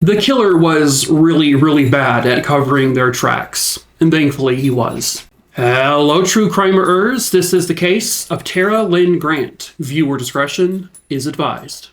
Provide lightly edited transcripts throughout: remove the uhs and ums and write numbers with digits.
The killer was really, really bad at covering their tracks, and thankfully he was. Hello, true crimerers. This is the case of Tera Lynn Grant. Viewer discretion is advised.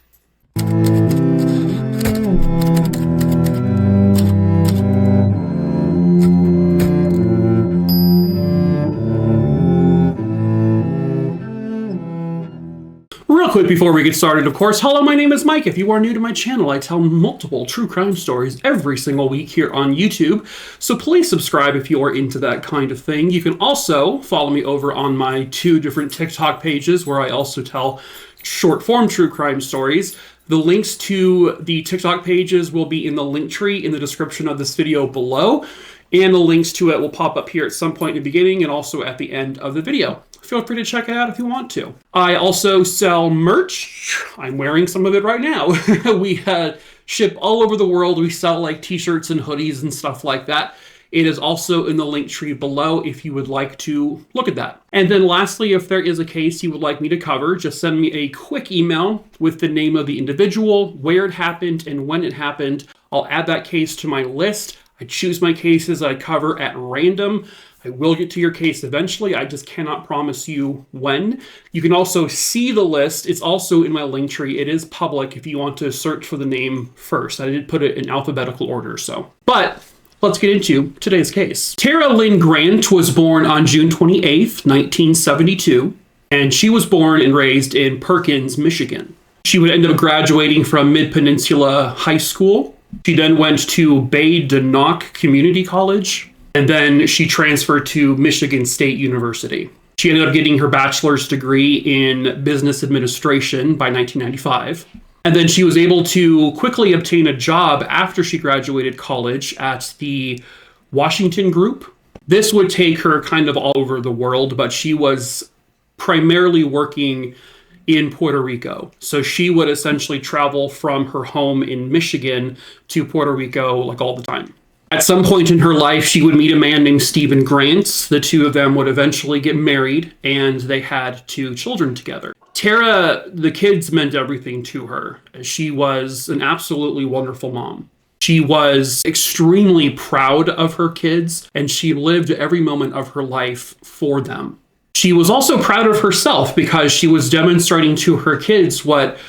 Real quick before we get started, of course, hello, my name is Mike. If you are new to my channel, I tell multiple true crime stories every single week here on YouTube, so please subscribe if you are into that kind of thing. You can also follow me over on my 2 different TikTok pages where I also tell short form true crime stories. The links to the TikTok pages will be in the link tree in the description of this video below, and the links to it will pop up here at some point in the beginning and also at the end of the video. Feel free to check it out if you want to. I also sell merch. I'm wearing some of it right now. We ship all over the world. We sell like t-shirts and hoodies and stuff like that. It is also in the link tree below if you would like to look at that. And then lastly, if there is a case you would like me to cover, just send me a quick email with the name of the individual, where it happened, and when it happened. I'll add that case to my list. I choose my cases I cover at random. I will get to your case eventually. I just cannot promise you when. You can also see the list. It's also in my link tree. It is public if you want to search for the name first. I did put it in alphabetical order, so. But let's get into today's case. Tera Lynn Grant was born on June 28th, 1972, and she was born and raised in Perkins, Michigan. She would end up graduating from Mid-Peninsula High School. She then went to Bay-de-Noc Community College, and then she transferred to Michigan State University. She ended up getting her bachelor's degree in business administration by 1995. And then she was able to quickly obtain a job after she graduated college at the Washington Group. This would take her kind of all over the world, but she was primarily working in Puerto Rico. So she would essentially travel from her home in Michigan to Puerto Rico like all the time. At some point in her life, she would meet a man named Stephen Grant. The two of them would eventually get married, and they had 2 children together. Tera, the kids meant everything to her. She was an absolutely wonderful mom. She was extremely proud of her kids, and she lived every moment of her life for them. She was also proud of herself because she was demonstrating to her kids what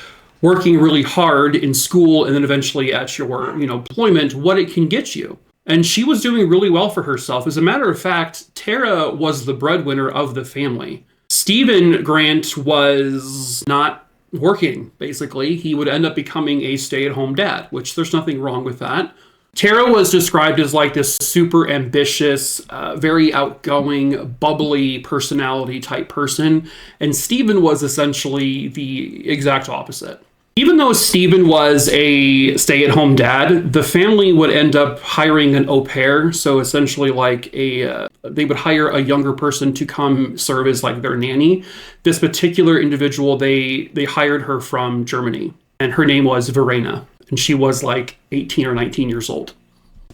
working really hard in school and then eventually at your, employment, what it can get you. And she was doing really well for herself. As a matter of fact, Tera was the breadwinner of the family. Stephen Grant was not working, basically. He would end up becoming a stay-at-home dad, which there's nothing wrong with that. Tera was described as like this super ambitious, very outgoing, bubbly personality type person. And Stephen was essentially the exact opposite. Even though Stephen was a stay-at-home dad, the family would end up hiring an au pair. So essentially like they would hire a younger person to come serve as like their nanny. This particular individual, they hired her from Germany, and her name was Verena, and she was like 18 or 19 years old.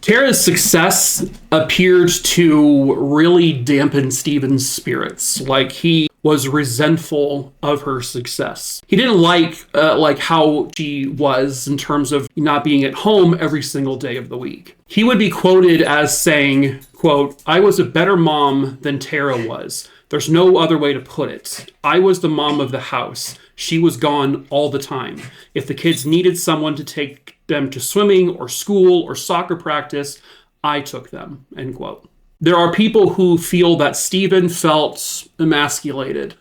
Tera's success appeared to really dampen Stephen's spirits. Like, he was resentful of her success. He didn't like how she was in terms of not being at home every single day of the week. He would be quoted as saying, quote, "I was a better mom than Tera was. There's no other way to put it. I was the mom of the house. She was gone all the time. If the kids needed someone to take them to swimming or school or soccer practice, I took them," end quote. There are people who feel that Stephen felt emasculated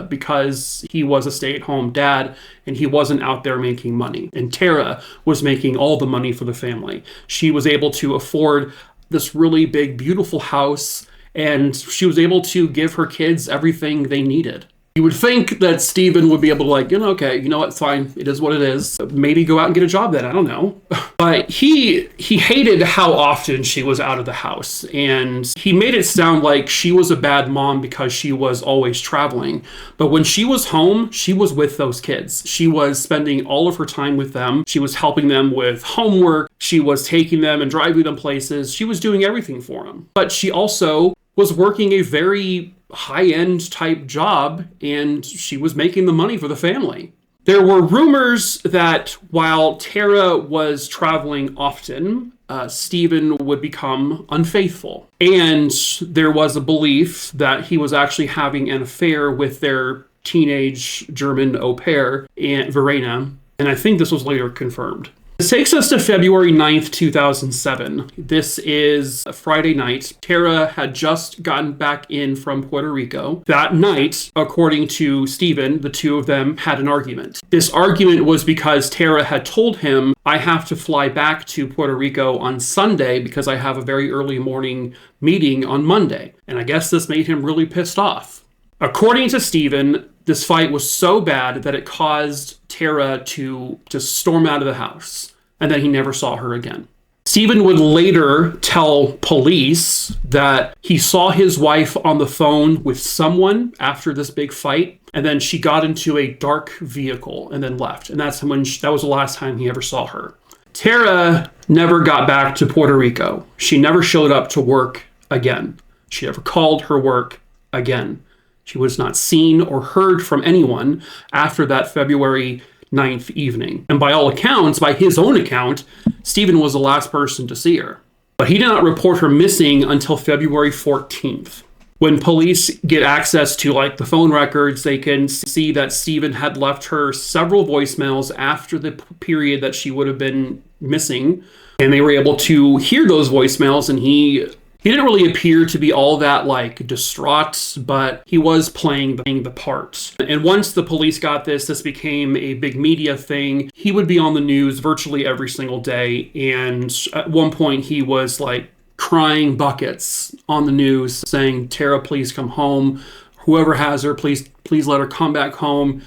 because he was a stay-at-home dad and he wasn't out there making money. And Tera was making all the money for the family. She was able to afford this really big, beautiful house, and she was able to give her kids everything they needed. You would think that Stephen would be able to okay, you know what, fine, it is what it is. Maybe go out and get a job then, I don't know. But he hated how often she was out of the house, and he made it sound like she was a bad mom because she was always traveling. But when she was home, she was with those kids. She was spending all of her time with them. She was helping them with homework. She was taking them and driving them places. She was doing everything for them. But she also was working a very high-end type job, and she was making the money for the family. There were rumors that while Tera was traveling often, Stephen would become unfaithful. And there was a belief that he was actually having an affair with their teenage German au pair, Aunt Verena. And I think this was later confirmed. This takes us to February 9th, 2007. This is a Friday night. Tera had just gotten back in from Puerto Rico. That night, according to Stephen, the two of them had an argument. This argument was because Tera had told him, I have to fly back to Puerto Rico on Sunday because I have a very early morning meeting on Monday. And I guess this made him really pissed off. According to Stephen, this fight was so bad that it caused Tera to just storm out of the house, and then he never saw her again. Stephen would later tell police that he saw his wife on the phone with someone after this big fight, and then she got into a dark vehicle and then left. And that was the last time he ever saw her. Tera never got back to Puerto Rico. She never showed up to work again. She never called her work again. She was not seen or heard from anyone after that February 9th evening. And by all accounts, by his own account, Stephen was the last person to see her. But he did not report her missing until February 14th. When police get access to the phone records, they can see that Stephen had left her several voicemails after the period that she would have been missing. And they were able to hear those voicemails, and he didn't really appear to be all that distraught, but he was playing the part. And once the police got this became a big media thing. He would be on the news virtually every single day. And at one point he was crying buckets on the news saying, Tera, please come home. Whoever has her, please let her come back home.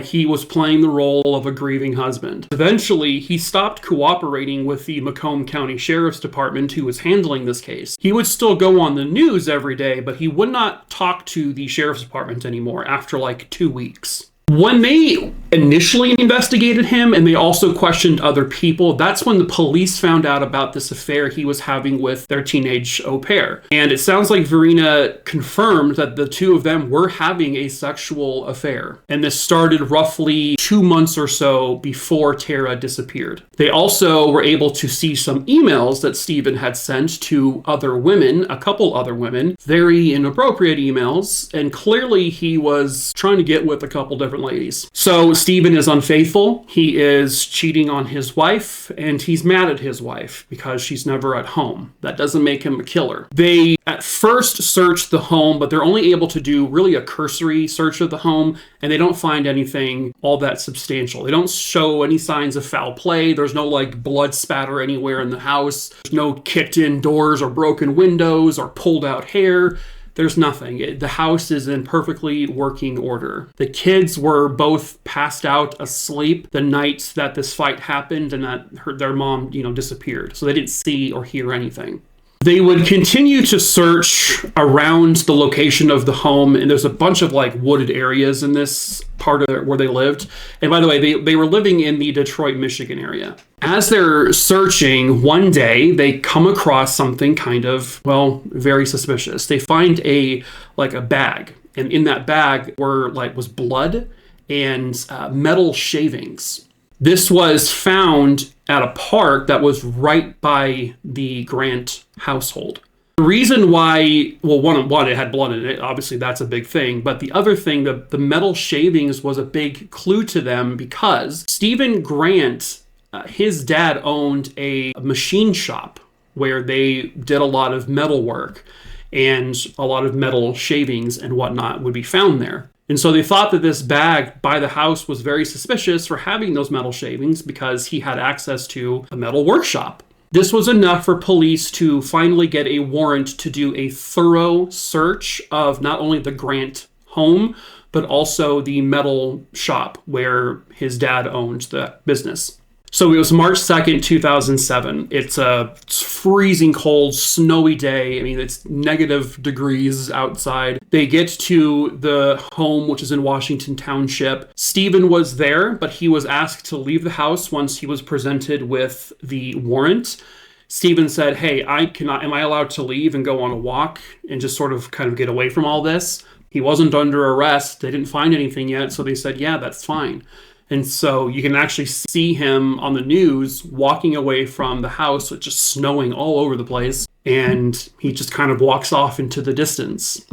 He was playing the role of a grieving husband. Eventually, he stopped cooperating with the Macomb County Sheriff's Department, who was handling this case. He would still go on the news every day, but he would not talk to the Sheriff's Department anymore after 2 weeks. When they initially investigated him and they also questioned other people, that's when the police found out about this affair he was having with their teenage au pair. And it sounds like Verena confirmed that the two of them were having a sexual affair. And this started roughly 2 months or so before Tera disappeared. They also were able to see some emails that Stephen had sent to other women, a couple other women, very inappropriate emails. And clearly he was trying to get with a couple different ladies. So Stephen is unfaithful. He is cheating on his wife, and he's mad at his wife because she's never at home. That doesn't make him a killer. They at first search the home, but they're only able to do really a cursory search of the home, and they don't find anything all that substantial. They don't show any signs of foul play. There's no blood spatter anywhere in the house. There's no kicked in doors or broken windows or pulled out hair. There's nothing. The house is in perfectly working order. The kids were both passed out asleep the night that this fight happened and that their mom, disappeared. So they didn't see or hear anything. They would continue to search around the location of the home, and there's a bunch of wooded areas in this part of where they lived. And by the way, they were living in the Detroit, Michigan area. As they're searching, one day they come across something kind of, very suspicious. They find a bag, and in that bag was blood and metal shavings. This was found at a park that was right by the Grant household. The reason why, one, it had blood in it. Obviously, that's a big thing. But the other thing, the metal shavings was a big clue to them because Stephen Grant, his dad owned a machine shop where they did a lot of metal work, and a lot of metal shavings and whatnot would be found there. And so they thought that this bag by the house was very suspicious for having those metal shavings because he had access to a metal workshop. This was enough for police to finally get a warrant to do a thorough search of not only the Grant home, but also the metal shop where his dad owned the business. So it was March 2nd, 2007. It's a freezing cold, snowy day. It's negative degrees outside. They get to the home, which is in Washington Township. Stephen was there, but he was asked to leave the house once he was presented with the warrant. Stephen said, hey, am I allowed to leave and go on a walk and just sort of kind of get away from all this? He wasn't under arrest. They didn't find anything yet, so they said, yeah, that's fine. And so you can actually see him on the news walking away from the house with just snowing all over the place. And he just kind of walks off into the distance.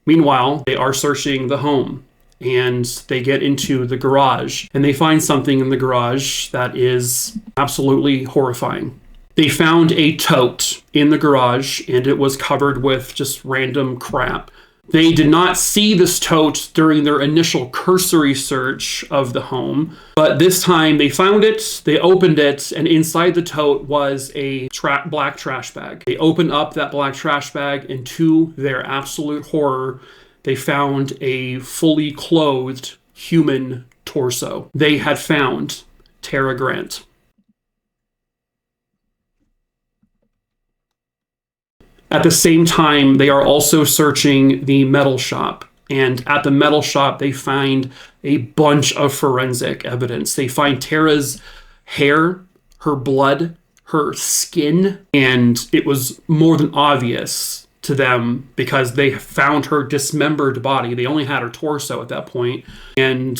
Meanwhile, they are searching the home and they get into the garage and they find something in the garage that is absolutely horrifying. They found a tote in the garage and it was covered with just random crap. They did not see this tote during their initial cursory search of the home, but this time they found it, they opened it, and inside the tote was a black trash bag. They opened up that black trash bag, and to their absolute horror, they found a fully clothed human torso. They had found Tera Grant. At the same time, they are also searching the metal shop. And at the metal shop, they find a bunch of forensic evidence. They find Tera's hair, her blood, her skin, and it was more than obvious to them because they found her dismembered body. They only had her torso at that point, and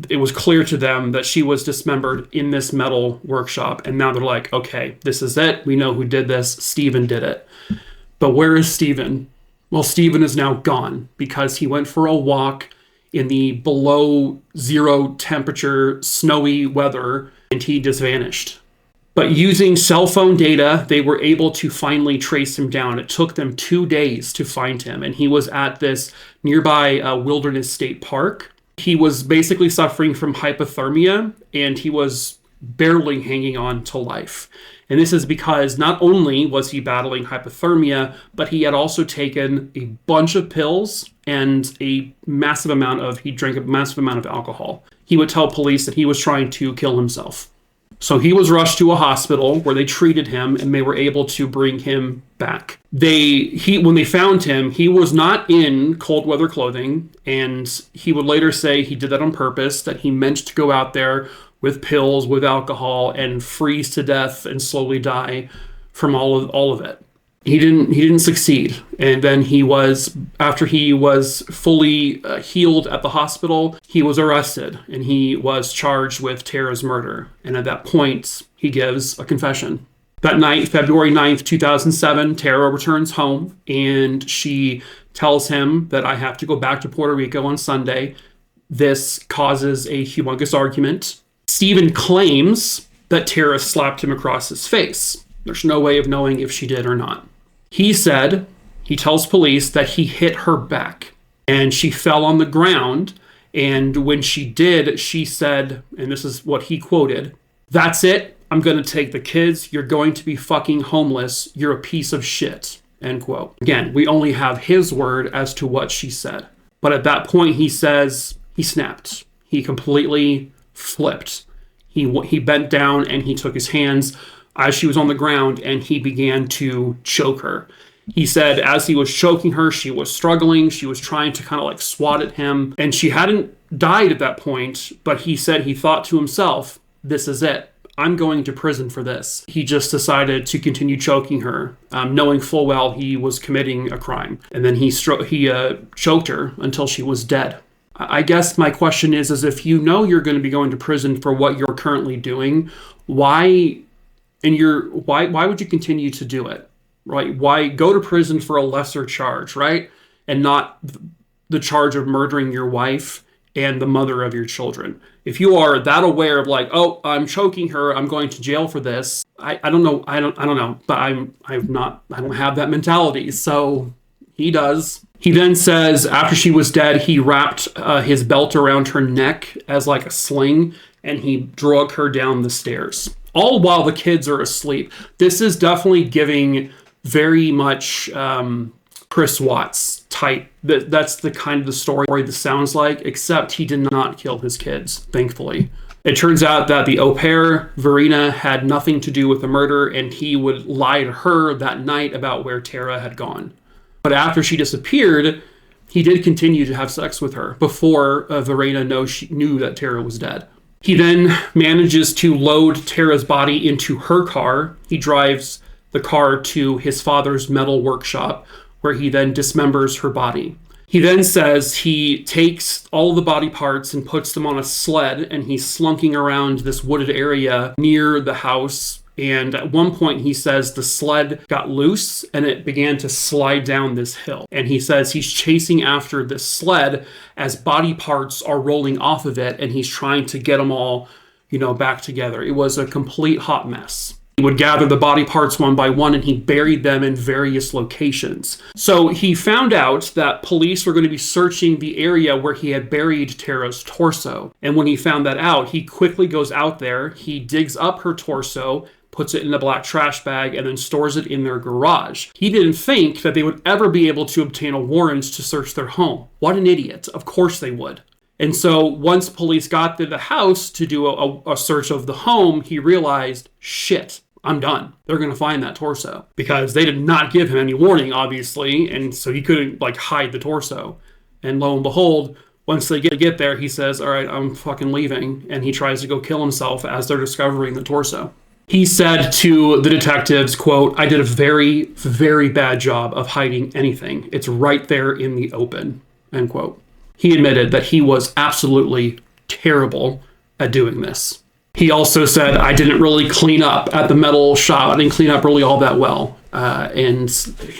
it was clear to them that she was dismembered in this metal workshop. And now they're like, okay, this is it. We know who did this. Steven did it. But where is Steven? Well, Steven is now gone because he went for a walk in the below zero temperature, snowy weather, and he just vanished. But using cell phone data, they were able to finally trace him down. It took them 2 days to find him, and he was at this nearby wilderness state park. He was basically suffering from hypothermia, and he was barely hanging on to life. And this is because not only was he battling hypothermia, but he had also taken a bunch of pills and he drank a massive amount of alcohol. He would tell police that he was trying to kill himself. So he was rushed to a hospital where they treated him and they were able to bring him back. When they found him, he was not in cold weather clothing, and he would later say he did that on purpose, that he meant to go out there with pills, with alcohol, and freeze to death and slowly die from all of it. He didn't succeed. And then after he was fully healed at the hospital, he was arrested and he was charged with Tera's murder. And at that point, he gives a confession. That night, February 9th, 2007, Tera returns home and she tells him that I have to go back to Puerto Rico on Sunday. This causes a humongous argument. Steven claims that Tera slapped him across his face. There's no way of knowing if she did or not. He tells police that he hit her back and she fell on the ground. And when she did, she said, and this is what he quoted, "That's it. I'm going to take the kids. You're going to be fucking homeless. You're a piece of shit." End quote. Again, we only have his word as to what she said. But at that point, he says he snapped. He completely flipped. He bent down and he took his hands as she was on the ground and he began to choke her. He said as he was choking her, she was struggling. She was trying to kind of like swat at him, and she hadn't died at that point, but he said he thought to himself, this is it. I'm going to prison for this. He just decided to continue choking her, knowing full well he was committing a crime. And then he choked her until she was dead. I guess my question is if you know you're going to be going to prison for what you're currently doing, why would you continue to do it, right? Why go to prison for a lesser charge, right? And not the charge of murdering your wife and the mother of your children. If you are that aware of like, oh, I'm choking her, I'm going to jail for this. I don't know. I don't know, but I don't have that mentality. So he does. He then says after she was dead, he wrapped his belt around her neck as like a sling and he drug her down the stairs, all while the kids are asleep. This is definitely giving very much Chris Watts type. That's the kind of the story this sounds like, except he did not kill his kids, thankfully. It turns out that the au pair, Verena, had nothing to do with the murder, and he would lie to her that night about where Tera had gone. But after she disappeared, he did continue to have sex with her before Verena knew that Tera was dead. He then manages to load Tera's body into her car. He drives the car to his father's metal workshop, where he then dismembers her body. He then says he takes all the body parts and puts them on a sled, and he's slunking around this wooded area near the house. And at one point, he says the sled got loose and it began to slide down this hill. And he says he's chasing after this sled as body parts are rolling off of it, and he's trying to get them all, back together. It was a complete hot mess. He would gather the body parts one by one, and he buried them in various locations. So he found out that police were going to be searching the area where he had buried Tera's torso. And when he found that out, he quickly goes out there, he digs up her torso, puts it in a black trash bag, and then stores it in their garage. He didn't think that they would ever be able to obtain a warrant to search their home. What an idiot. Of course they would. And so once police got to the house to do a search of the home, he realized, shit, I'm done. They're going to find that torso. Because they did not give him any warning, obviously, and so he couldn't, hide the torso. And lo and behold, once they get there, he says, all right, I'm fucking leaving. And he tries to go kill himself as they're discovering the torso. He said to the detectives, quote, I did a very, very bad job of hiding anything. It's right there in the open, end quote. He admitted that he was absolutely terrible at doing this. He also said, I didn't really clean up at the metal shop. I didn't clean up really all that well. And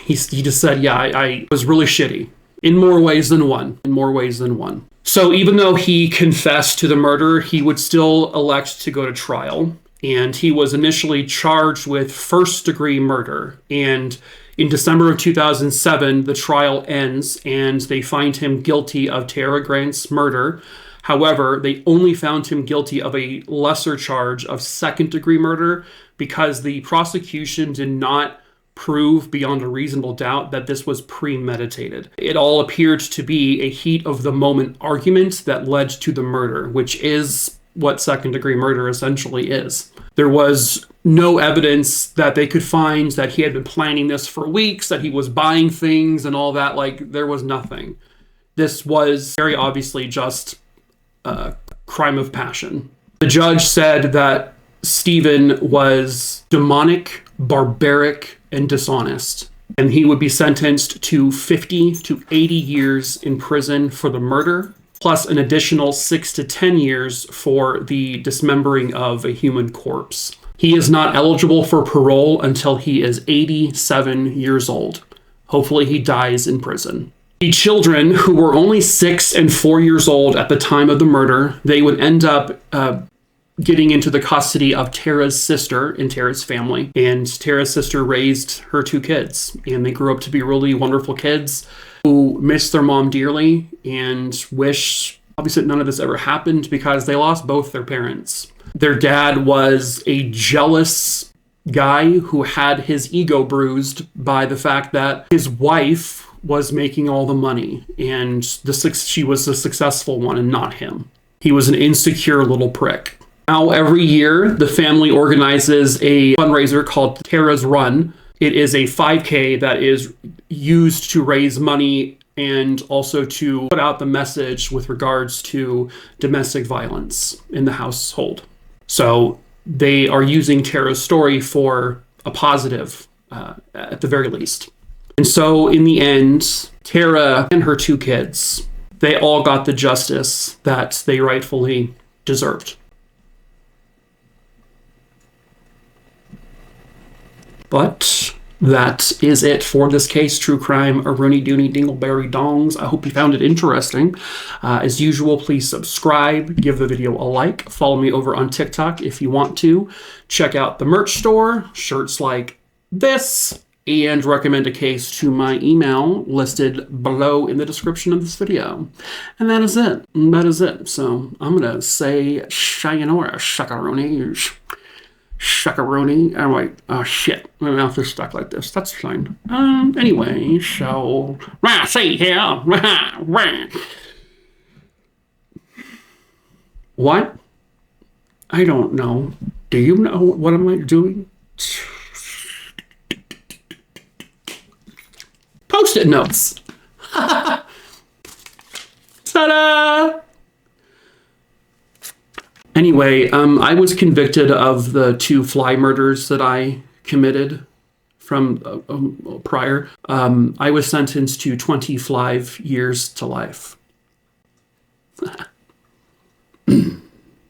he just said, yeah, I was really shitty in more ways than one. So even though he confessed to the murder, he would still elect to go to trial. And he was initially charged with first-degree murder. And in December of 2007, the trial ends, and they find him guilty of Tera Grant's murder. However, they only found him guilty of a lesser charge of second-degree murder because the prosecution did not prove beyond a reasonable doubt that this was premeditated. It all appeared to be a heat-of-the-moment argument that led to the murder, which is what second-degree murder essentially is. There was no evidence that they could find that he had been planning this for weeks, that he was buying things and all that. There was nothing. This was very obviously just a crime of passion. The judge said that Stephen was demonic, barbaric, and dishonest, and he would be sentenced to 50 to 80 years in prison for the murder, plus an additional 6 to 10 years for the dismembering of a human corpse. He is not eligible for parole until he is 87 years old. Hopefully he dies in prison. The children, who were only 6 and 4 years old at the time of the murder, they would end up getting into the custody of Tera's sister in Tera's family. And Tera's sister raised her 2 kids, and they grew up to be really wonderful kids who miss their mom dearly and wish, obviously, none of this ever happened because they lost both their parents. Their dad was a jealous guy who had his ego bruised by the fact that his wife was making all the money and she was the successful one and not him. He was an insecure little prick. Now, every year, the family organizes a fundraiser called Tera's Run. It is a 5K that is used to raise money and also to put out the message with regards to domestic violence in the household. So they are using Tera's story for a positive, at the very least. And so in the end, Tera and her 2 kids, they all got the justice that they rightfully deserved. But that is it for this case. True crime, a Rooney Dooney Dingleberry Dongs. I hope you found it interesting. As usual, please subscribe, give the video a like, follow me over on TikTok if you want to. Check out the merch store, shirts like this, and recommend a case to my email listed below in the description of this video. And that is it. So I'm going to say sayonara, shakaroni. Shakaroni. Oh, wait. Oh, shit. My mouth is stuck like this. That's fine. Anyway, so... see here. What? I don't know. Do you know what am I doing? Post-it notes. Ta-da! Anyway, I was convicted of the 2 fly murders that I committed from prior, I was sentenced to 25 years to life.